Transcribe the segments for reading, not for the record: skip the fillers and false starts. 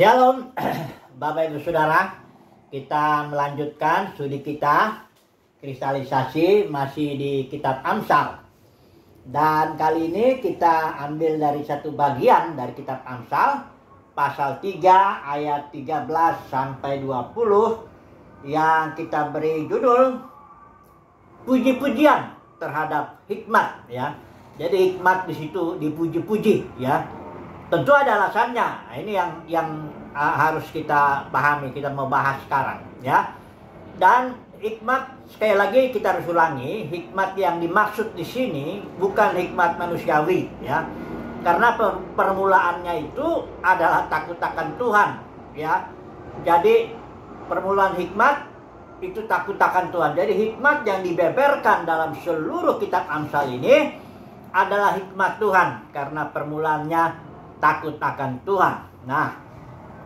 Shalom, Bapak Ibu Saudara. Kita melanjutkan studi kita kristalisasi masih di kitab Amsal. Dan kali ini kita ambil dari satu bagian dari kitab Amsal, pasal 3 ayat 13 sampai 20 yang kita beri judul puji-pujian terhadap hikmat, ya. Jadi hikmat di situ dipuji-puji, ya. Tentu ada alasannya. Nah, ini yang harus kita pahami, kita mau bahas sekarang, ya. Dan hikmat, sekali lagi kita harus ulangi, hikmat yang dimaksud di sini bukan hikmat manusiawi, ya. Karena permulaannya itu adalah takut akan Tuhan, ya. Jadi permulaan hikmat itu takut akan Tuhan. Jadi hikmat yang dibeberkan dalam seluruh kitab Amsal ini adalah hikmat Tuhan, karena permulaannya takut akan Tuhan. Nah,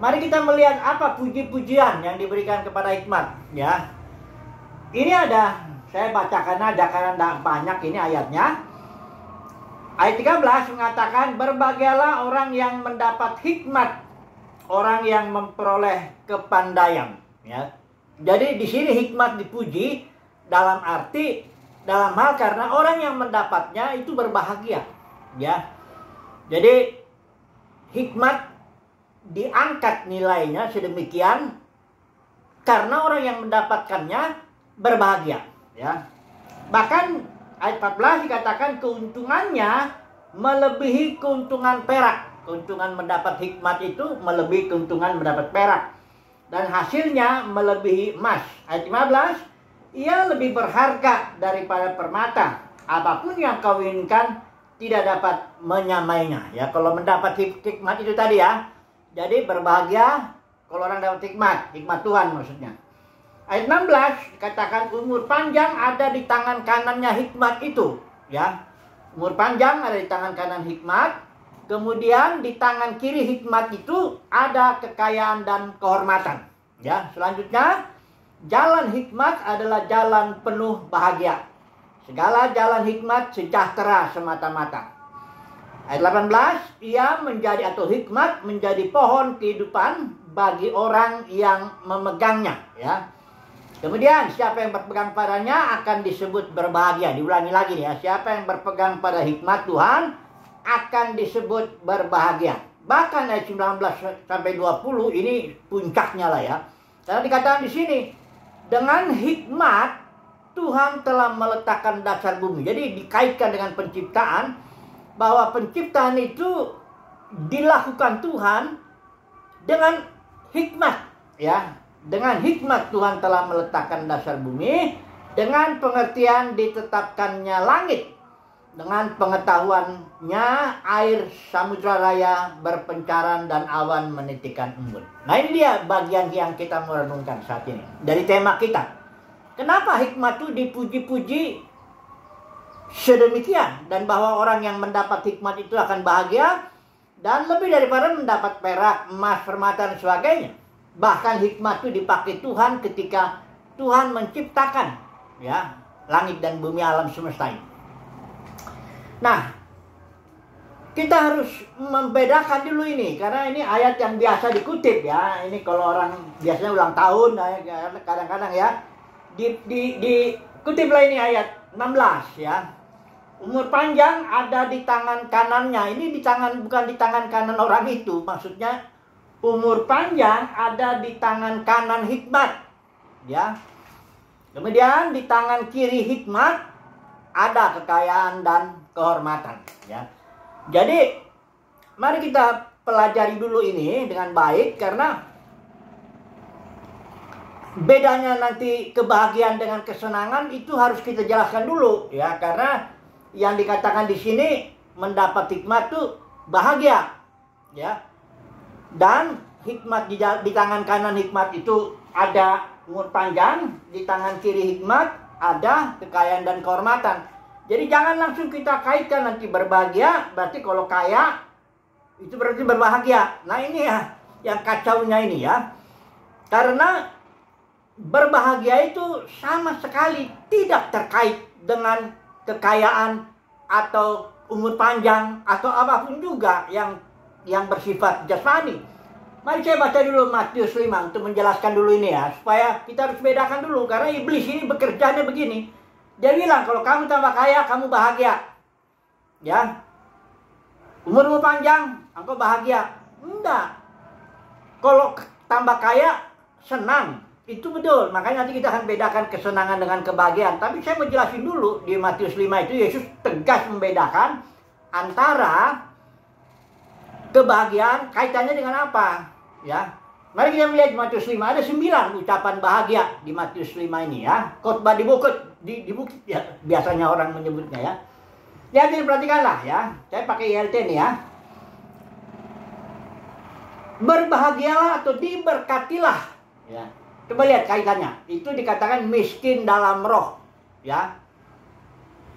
mari kita melihat apa puji-pujian yang diberikan kepada hikmat, ya. Ini ada, saya bacakan aja karena tidak banyak ini ayatnya. Ayat 13 mengatakan, berbahagialah orang yang mendapat hikmat, orang yang memperoleh kepandaian, ya. Jadi di sini hikmat dipuji dalam hal karena orang yang mendapatnya itu berbahagia, ya. Jadi hikmat diangkat nilainya sedemikian karena orang yang mendapatkannya berbahagia, ya. Bahkan ayat 14 dikatakan keuntungannya melebihi keuntungan perak. Keuntungan mendapat hikmat itu melebihi keuntungan mendapat perak, dan hasilnya melebihi emas. Ayat 15, ia lebih berharga daripada permata. Apapun yang kau inginkan tidak dapat menyamainya, ya. Kalau mendapat hikmat itu tadi, ya. Jadi berbahagia kalau orang dapat hikmat Tuhan maksudnya. Ayat 16 katakan umur panjang ada di tangan kanannya hikmat itu, ya. Umur panjang ada di tangan kanan hikmat. Kemudian di tangan kiri hikmat itu ada kekayaan dan kehormatan, ya. Selanjutnya, jalan hikmat adalah jalan penuh bahagia. Segala jalan hikmat sejahtera semata-mata. Ayat 18, ia menjadi atau hikmat menjadi pohon kehidupan bagi orang yang memegangnya, ya. Kemudian siapa yang berpegang padanya akan disebut berbahagia. Diulangi lagi, ya. Siapa yang berpegang pada hikmat Tuhan akan disebut berbahagia. Bahkan ayat 19 sampai 20 ini puncaknya lah, ya. Karena dikatakan di sini, dengan hikmat Tuhan telah meletakkan dasar bumi. Jadi dikaitkan dengan penciptaan, bahwa penciptaan itu dilakukan Tuhan dengan hikmat, ya. Dengan hikmat Tuhan telah meletakkan dasar bumi, dengan pengertian ditetapkannya langit, dengan pengetahuannya air samudra raya berpencaran dan awan menitikkan embun. Nah, ini dia bagian yang kita merenungkan saat ini dari tema kita. Kenapa hikmat itu dipuji-puji sedemikian, dan bahwa orang yang mendapat hikmat itu akan bahagia dan lebih daripada mendapat perak, emas, permata dan sebagainya. Bahkan hikmat itu dipakai Tuhan ketika Tuhan menciptakan, ya, langit dan bumi, alam semesta ini. Nah, kita harus membedakan dulu ini, karena ini ayat yang biasa dikutip, ya. Ini kalau orang biasanya ulang tahun, kadang-kadang, ya, dikutiplah ini ayat 16, ya. Umur panjang ada di tangan kanannya. Ini bukan di tangan kanan orang itu. Maksudnya umur panjang ada di tangan kanan hikmat, ya. Kemudian di tangan kiri hikmat ada kekayaan dan kehormatan, ya. Jadi mari kita pelajari dulu ini dengan baik, karena bedanya nanti kebahagiaan dengan kesenangan itu harus kita jelaskan dulu, ya. Karena yang dikatakan di sini mendapat hikmat itu bahagia, ya. Dan hikmat di tangan kanan hikmat itu ada umur panjang, di tangan kiri hikmat ada kekayaan dan kehormatan. Jadi jangan langsung kita kaitkan nanti berbahagia berarti kalau kaya itu berarti berbahagia. Nah, ini ya yang kacaunya ini, ya. Karena berbahagia itu sama sekali tidak terkait dengan kekayaan atau umur panjang atau apapun juga yang bersifat jasmani. Mari saya baca dulu Matius 5 untuk menjelaskan dulu ini ya. Supaya kita harus bedakan dulu. Karena iblis ini bekerjanya begini. Dia bilang kalau kamu tambah kaya, kamu bahagia. Ya. Umurmu panjang, engkau bahagia. Enggak. Kalau tambah kaya, senang. Itu betul. Makanya nanti kita akan bedakan kesenangan dengan kebahagiaan. Tapi saya mau jelasin dulu. Di Matius 5 itu Yesus tegas membedakan antara kebahagiaan kaitannya dengan apa. Ya, mari kita melihat Matius 5. Ada 9 ucapan bahagia di Matius 5 ini ya. Khotbah di bukit ya, biasanya orang menyebutnya ya. Ya, perhatikanlah ya. Saya pakai ILT nih ya. Berbahagialah atau diberkatilah. Ya. Coba lihat kaitannya. Itu dikatakan miskin dalam roh. Ya.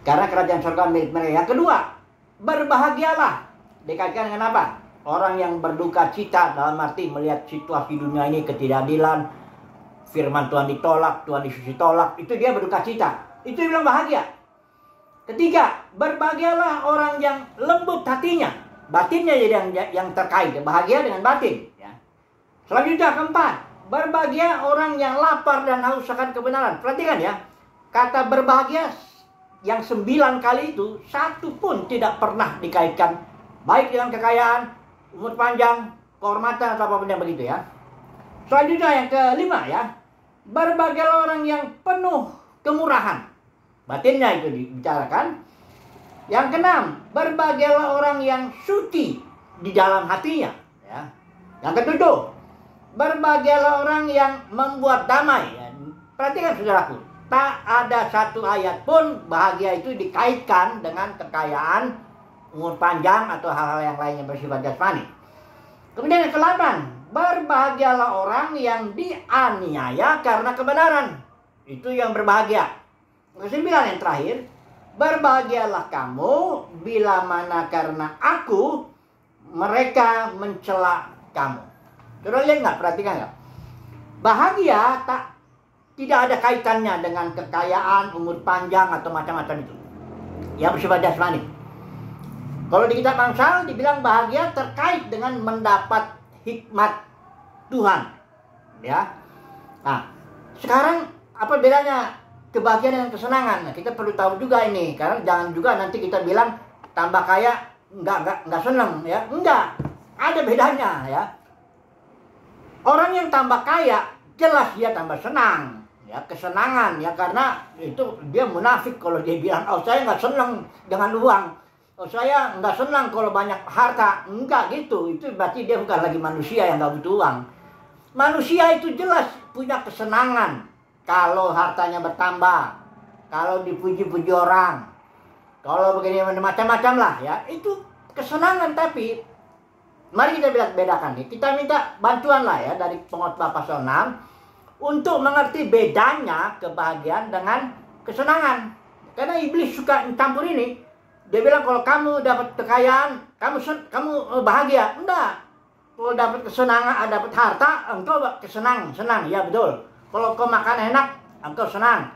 Karena kerajaan surga milik mereka. Yang kedua, berbahagialah. Dikaitkan dengan apa? Orang yang berduka cita dalam arti melihat situasi dunia ini ketidakadilan, firman Tuhan ditolak, Tuhan Yesus ditolak, itu dia berduka cita. Itu dia bilang bahagia. Ketiga, berbahagialah orang yang lembut hatinya. Batinnya jadi yang terkait, bahagia dengan batin. Ya. Selanjutnya keempat, berbahagia orang yang lapar dan haus akan kebenaran. Perhatikan ya, kata berbahagia yang 9 kali itu, satu pun tidak pernah dikaitkan baik dengan kekayaan, umur panjang, kehormatan, atau apapun yang begitu ya. Selanjutnya yang kelima ya, berbahagialah orang yang penuh kemurahan. Batinnya itu dibicarakan. Yang keenam, berbahagialah orang yang suci di dalam hatinya. Ya. Yang ketujuh, berbahagialah orang yang membuat damai. Ya. Perhatikan saudaraku, tak ada satu ayat pun bahagia itu dikaitkan dengan kekayaan, umur panjang, atau hal-hal yang lain yang bersifat jasmani. Kemudian yang ke-8, berbahagialah orang yang dianiaya karena kebenaran. Itu yang berbahagia. Ke-9 yang terakhir, berbahagialah kamu bila mana karena aku mereka mencela kamu. Saudara lihat nggak? Perhatikan nggak? Bahagia tidak ada kaitannya dengan kekayaan, umur panjang, atau macam-macam itu yang bersifat jasmani. Kalau di kitab Amsal dibilang bahagia terkait dengan mendapat hikmat Tuhan. Ya. Nah, sekarang apa bedanya kebahagiaan dengan kesenangan? Nah, kita perlu tahu juga ini, karena jangan juga nanti kita bilang tambah kaya enggak senang ya. Enggak. Ada bedanya ya. Orang yang tambah kaya jelas dia tambah senang. Ya, kesenangan ya, karena itu dia munafik kalau dia bilang, "Oh, saya enggak senang dengan uang. Oh, saya nggak senang kalau banyak harta." Enggak gitu. Itu berarti dia bukan lagi manusia yang nggak butuh uang. Manusia itu jelas punya kesenangan kalau hartanya bertambah, kalau dipuji-puji orang, kalau begini macam-macam lah ya. Itu kesenangan. Tapi mari kita bedakan nih. Kita minta bantuan lah ya dari pengkhotbah pasal 6 untuk mengerti bedanya kebahagiaan dengan kesenangan. Karena iblis suka campur ini. Dia bilang kalau kamu dapat kekayaan, kamu bahagia. Enggak. Kalau dapat kesenangan, dapat harta, engkau senang. Ya betul. Kalau kau makan enak, engkau senang.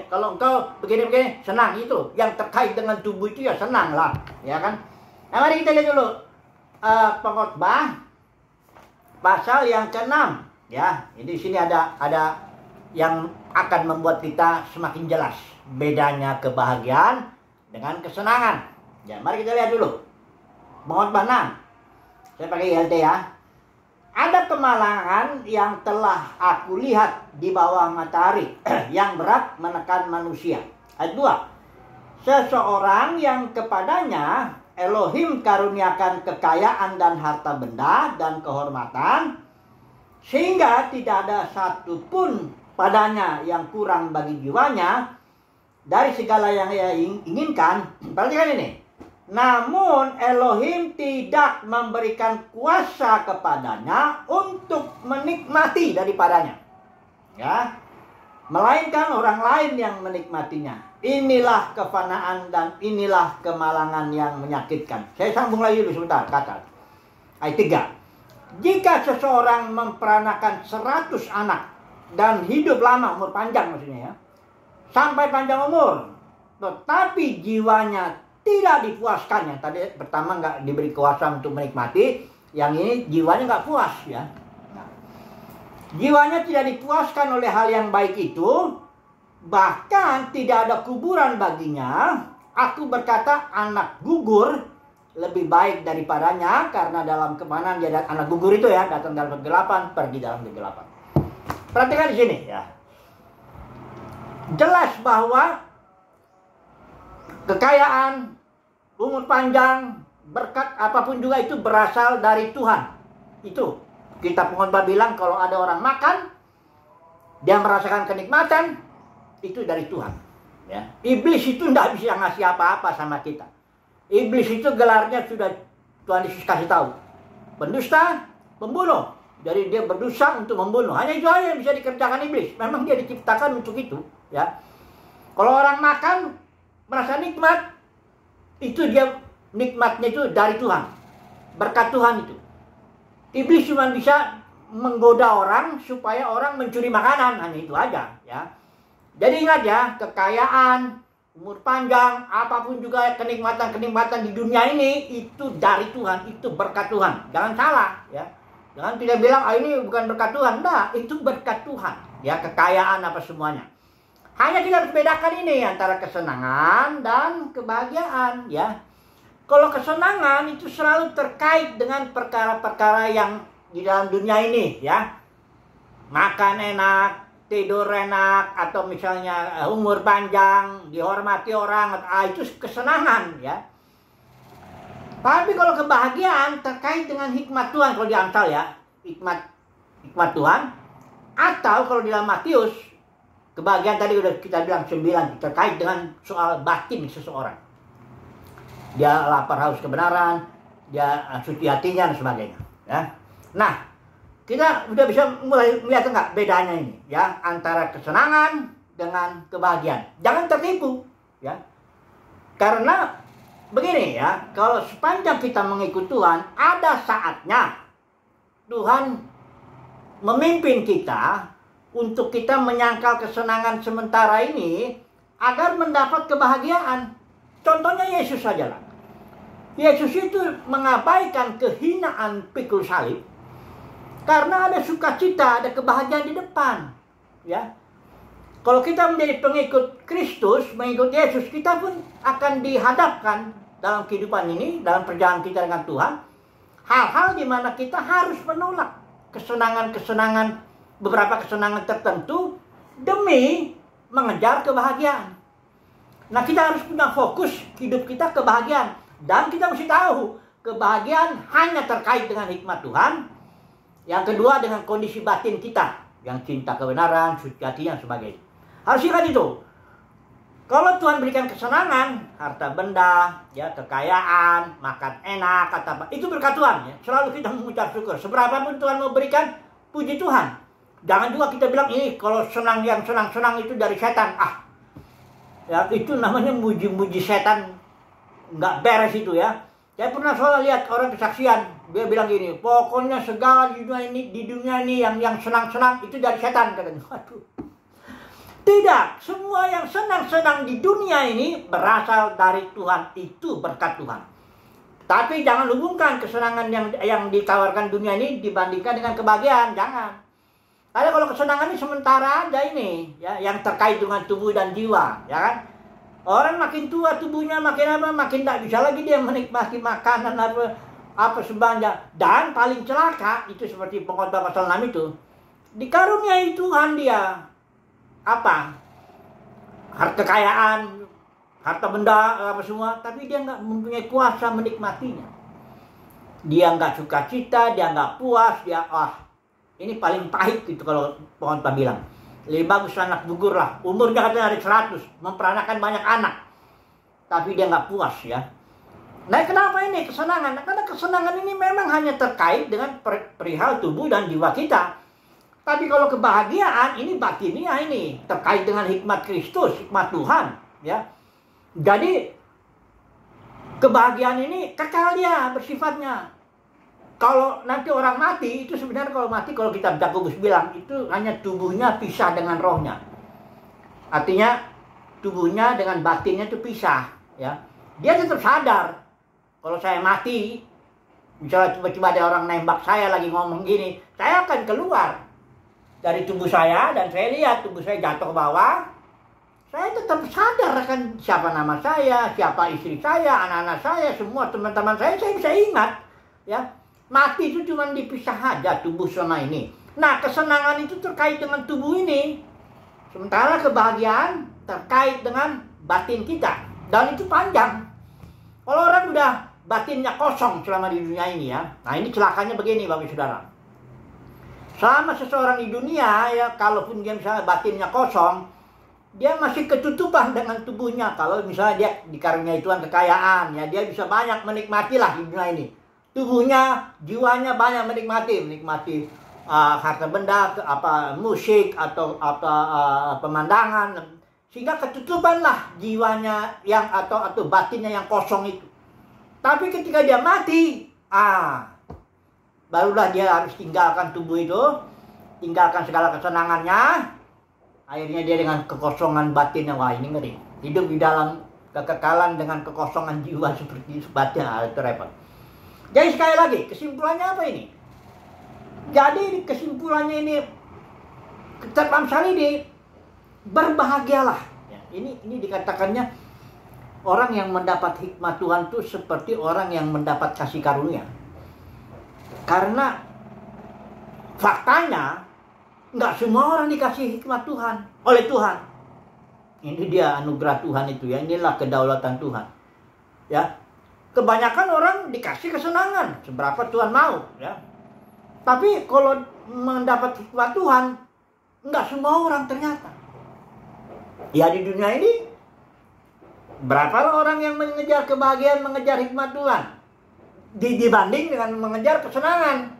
Kalau engkau begini-begini, senang. Itu yang terkait dengan tubuh itu ya senang lah. Ya kan? Nah, mari kita lihat dulu pengkhotbah pasal yang ke-6. Ya, ini di sini ada yang akan membuat kita semakin jelas bedanya kebahagiaan dengan kesenangan. Ya, mari kita lihat dulu. Pengkhotbah 6. Saya pakai ILT ya. Ada kemalangan yang telah aku lihat di bawah matahari yang berat menekan manusia. Ayat 2. Seseorang yang kepadanya Elohim karuniakan kekayaan dan harta benda dan kehormatan, sehingga tidak ada satupun padanya yang kurang bagi jiwanya dari segala yang ia inginkan. Perhatikan ini. Namun Elohim tidak memberikan kuasa kepadanya untuk menikmati daripadanya. Ya. Melainkan orang lain yang menikmatinya. Inilah kefanaan dan inilah kemalangan yang menyakitkan. Saya sambung lagi dulu sebentar, kata. Ayat 3. Jika seseorang memperanakan 100 anak dan hidup lama, umur panjang maksudnya ya, sampai panjang umur, tetapi jiwanya tidak dipuaskan. Yang tadi pertama nggak diberi kuasa untuk menikmati, yang ini jiwanya nggak puas ya. Jiwanya tidak dipuaskan oleh hal yang baik itu, bahkan tidak ada kuburan baginya. Aku berkata, anak gugur lebih baik daripadanya, karena dalam kemanan dia anak gugur itu ya, datang dalam kegelapan, pergi dalam kegelapan. Perhatikan di sini ya. Jelas bahwa kekayaan, umur panjang, berkat apapun juga itu berasal dari Tuhan. Itu kitab Pengkhotbah bilang kalau ada orang makan, dia merasakan kenikmatan, itu dari Tuhan. Ya. Iblis itu tidak bisa ngasih apa-apa sama kita. Iblis itu gelarnya sudah Tuhan Yesus kasih tahu. Pendusta, pembunuh. Jadi dia berdosa untuk membunuh. Hanya itu aja yang bisa dikerjakan iblis. Memang dia diciptakan untuk itu. Ya. Kalau orang makan, merasa nikmat, itu dia nikmatnya itu dari Tuhan. Berkat Tuhan itu. Iblis cuma bisa menggoda orang supaya orang mencuri makanan. Hanya itu aja. Ya. Jadi ingat ya, kekayaan, umur panjang, apapun juga kenikmatan-kenikmatan di dunia ini, itu dari Tuhan, itu berkat Tuhan. Jangan salah, ya. Jangan tidak bilang, ini bukan berkat Tuhan. Nah, itu berkat Tuhan. Ya, kekayaan apa semuanya. Hanya kita harus bedakan ini antara kesenangan dan kebahagiaan, ya. Kalau kesenangan itu selalu terkait dengan perkara-perkara yang di dalam dunia ini, ya. Makan enak, tidur enak, atau misalnya umur panjang, dihormati orang, itu kesenangan ya. Tapi kalau kebahagiaan terkait dengan hikmat Tuhan, kalau di Amsal ya, hikmat Tuhan, atau kalau di dalam Matius, kebahagiaan tadi udah kita bilang 9, terkait dengan soal batin seseorang. Dia lapar haus kebenaran, dia suci hatinya dan sebagainya. Ya. Nah, kita udah bisa mulai melihat enggak bedanya ini ya antara kesenangan dengan kebahagiaan. Jangan tertipu ya. Karena begini ya, kalau sepanjang kita mengikut Tuhan, ada saatnya Tuhan memimpin kita untuk kita menyangkal kesenangan sementara ini agar mendapat kebahagiaan. Contohnya Yesus saja lah. Yesus itu mengabaikan kehinaan pikul salib karena ada sukacita, ada kebahagiaan di depan. Ya. Kalau kita menjadi pengikut Kristus, mengikut Yesus, kita pun akan dihadapkan dalam kehidupan ini, dalam perjalanan kita dengan Tuhan, hal-hal di mana kita harus menolak kesenangan-kesenangan, beberapa kesenangan tertentu demi mengejar kebahagiaan. Nah, kita harus punya fokus hidup kita kebahagiaan. Dan kita mesti tahu, kebahagiaan hanya terkait dengan hikmat Tuhan. Yang kedua dengan kondisi batin kita, yang cinta kebenaran, suci hati dan sebagainya. Harus ingat itu. Kalau Tuhan berikan kesenangan, harta benda, ya kekayaan, makan enak, kata apa, itu berkat Tuhan. Ya. Selalu kita mengucap syukur. Seberapapun Tuhan memberikan, puji Tuhan. Jangan juga kita bilang ini kalau senang yang senang-senang itu dari setan. Ya itu namanya muji-muji setan, nggak beres itu ya. Saya pernah soal lihat orang kesaksian, dia bilang gini, pokoknya segala di dunia ini yang senang-senang itu dari setan, katanya. Waduh. Tidak, semua yang senang-senang di dunia ini berasal dari Tuhan, itu berkat Tuhan. Tapi jangan hubungkan kesenangan yang ditawarkan dunia ini dibandingkan dengan kebahagiaan, jangan. Karena kalau kesenangan ini sementara aja ini, ya, yang terkait dengan tubuh dan jiwa, ya kan? Orang makin tua tubuhnya makin apa, makin tak bisa lagi dia menikmati makanan apa sebagainya. Dan paling celaka itu seperti Pengkhotbah pasal 6 itu, dikaruniai Tuhan dia apa? Harta kekayaan, harta benda apa semua, tapi dia nggak mempunyai kuasa menikmatinya. Dia nggak suka cita, dia nggak puas, dia ini paling pahit itu kalau Pengkhotbah bilang. Lebih bagus anak gugur lah. Umurnya katanya dari 100. Memperanakan banyak anak. Tapi dia nggak puas ya. Nah kenapa ini kesenangan? Karena kesenangan ini memang hanya terkait dengan perihal tubuh dan jiwa kita. Tapi kalau kebahagiaan ini batinnya ini. Terkait dengan hikmat Kristus. Hikmat Tuhan. Ya. Jadi kebahagiaan ini kekal dia bersifatnya. Kalau nanti orang mati, itu sebenarnya kalau mati, kalau kitab Yakobus bilang, itu hanya tubuhnya pisah dengan rohnya. Artinya, tubuhnya dengan batinnya itu pisah. Ya. Dia tetap sadar, kalau saya mati, misalnya tiba-tiba ada orang nembak saya lagi ngomong gini, saya akan keluar. dari tubuh saya dan saya lihat tubuh saya jatuh ke bawah, saya tetap sadar kan siapa nama saya, siapa istri saya, anak-anak saya, semua teman-teman saya bisa ingat. Ya, mati itu cuma dipisah aja tubuh sama ini. Nah, kesenangan itu terkait dengan tubuh ini. Sementara kebahagiaan terkait dengan batin kita. Dan itu panjang. Kalau orang udah batinnya kosong selama di dunia ini ya. Nah, ini celakanya begini Bapak Saudara. Selama seseorang di dunia ya, kalaupun dia misalnya batinnya kosong, dia masih ketutupan dengan tubuhnya. Kalau misalnya dia dikaruniai Tuhan kekayaan, ya dia bisa banyak menikmati lah di dunia ini. Tubuhnya, jiwanya banyak menikmati harta benda, musik atau pemandangan, sehingga ketutupan lah jiwanya yang atau batinnya yang kosong itu. Tapi ketika dia mati, barulah dia harus tinggalkan tubuh itu, tinggalkan segala kesenangannya. Akhirnya dia dengan kekosongan batin yang wah ini ngeri. Hidup di dalam kekekalan dengan kekosongan jiwa seperti batin, itu repot. Jadi sekali lagi, kesimpulannya apa ini? Jadi kesimpulannya ini, dalam sekali ini, berbahagialah. Ya, ini dikatakannya orang yang mendapat hikmat Tuhan itu seperti orang yang mendapat kasih karunia. Karena faktanya nggak semua orang dikasih hikmat Tuhan oleh Tuhan. Ini dia anugerah Tuhan itu ya. Inilah kedaulatan Tuhan. Ya, kebanyakan orang dikasih kesenangan seberapa Tuhan mau. Ya, tapi kalau mendapat hikmat Tuhan, nggak semua orang ternyata. Ya di dunia ini berapa orang yang mengejar kebahagiaan, mengejar hikmat Tuhan dibanding dengan mengejar kesenangan.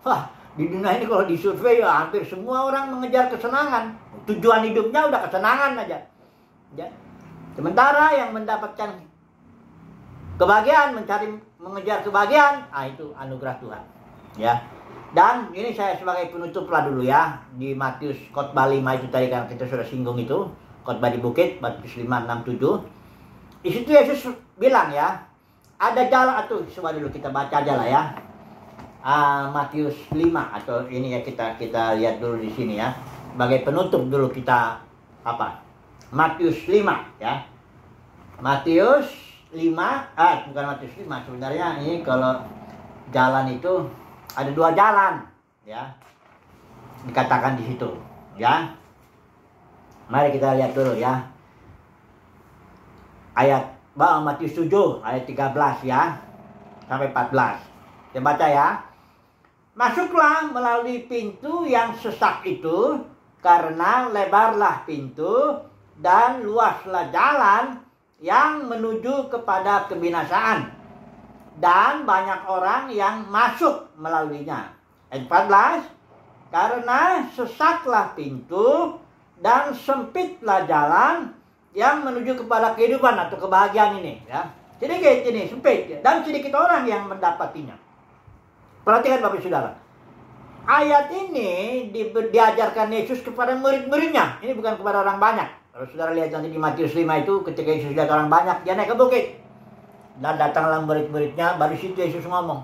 Wah, di dunia ini kalau disurvei ya hampir semua orang mengejar kesenangan. Tujuan hidupnya udah kesenangan aja. Ya. Sementara yang mendapatkan kebahagiaan, mengejar kebahagiaan, itu anugerah Tuhan. Ya. Dan ini saya sebagai penutup lah dulu ya. Di Matius khotbah 5 itu tadi kan kita sudah singgung itu. Khotbah di bukit, Matius 5, 6, 7. Di situ Yesus bilang ya, ada jalan, atau coba dulu kita baca aja lah ya. Matius 5 atau ini ya kita lihat dulu di sini ya. Sebagai penutup dulu kita Matius 5 ya. Matius 5 bukan Matius 5 sebenarnya ini kalau jalan itu ada 2 jalan ya. Dikatakan di situ ya. Mari kita lihat dulu ya. Ayat Matius 7 ayat 13 ya sampai 14. Kita baca ya. Masuklah melalui pintu yang sesak itu, karena lebarlah pintu dan luaslah jalan yang menuju kepada kebinasaan, dan banyak orang yang masuk melaluinya. Ayat 14, karena sesaklah pintu dan sempitlah jalan yang menuju kepada kehidupan atau kebahagiaan ini ya. Sedikit ini sempit dan sedikit orang yang mendapatinya. Perhatikan Bapak Saudara. Ayat ini diajarkan Yesus kepada murid-muridnya. Ini bukan kepada orang banyak. Kalau saudara lihat nanti di Matius 5 itu, ketika Yesus lihat orang banyak, dia naik ke bukit. Dan datanglah murid-muridnya, baru situ Yesus ngomong.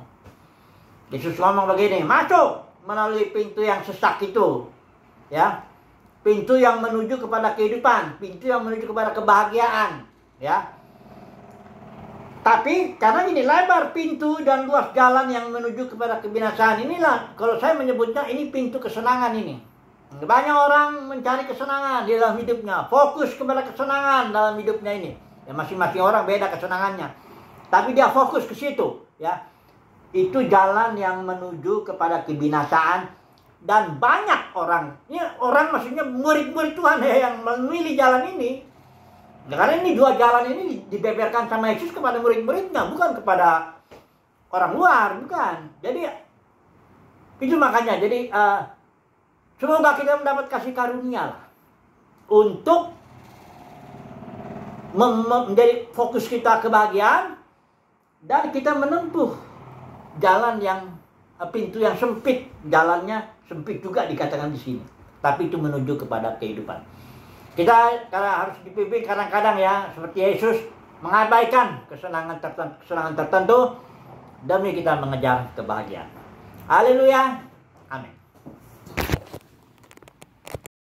Yesus ngomong begini, masuk melalui pintu yang sesak itu. Ya. Pintu yang menuju kepada kehidupan, pintu yang menuju kepada kebahagiaan. Ya. Tapi karena ini lebar pintu dan luas jalan yang menuju kepada kebinasaan, inilah kalau saya menyebutnya ini pintu kesenangan ini. Banyak orang mencari kesenangan di dalam hidupnya, fokus kepada kesenangan dalam hidupnya ini. Ya masing-masing orang beda kesenangannya. Tapi dia fokus ke situ, ya. Itu jalan yang menuju kepada kebinasaan dan banyak orang. Ini orang maksudnya murid-murid Tuhan ya, yang memilih jalan ini. Nah, karena ini 2 jalan ini dibeberkan sama Yesus kepada murid-muridnya, bukan kepada orang luar, bukan. Jadi itu makanya, jadi semoga kita mendapat kasih karunia lah untuk menjadi fokus kita kebahagiaan dan kita menempuh jalan yang pintu yang sempit, jalannya sempit juga dikatakan di sini. Tapi itu menuju kepada kehidupan. Kita karena harus dipimpin kadang-kadang ya, seperti Yesus mengabaikan kesenangan tertentu demi kita mengejar kebahagiaan. Haleluya. Amin.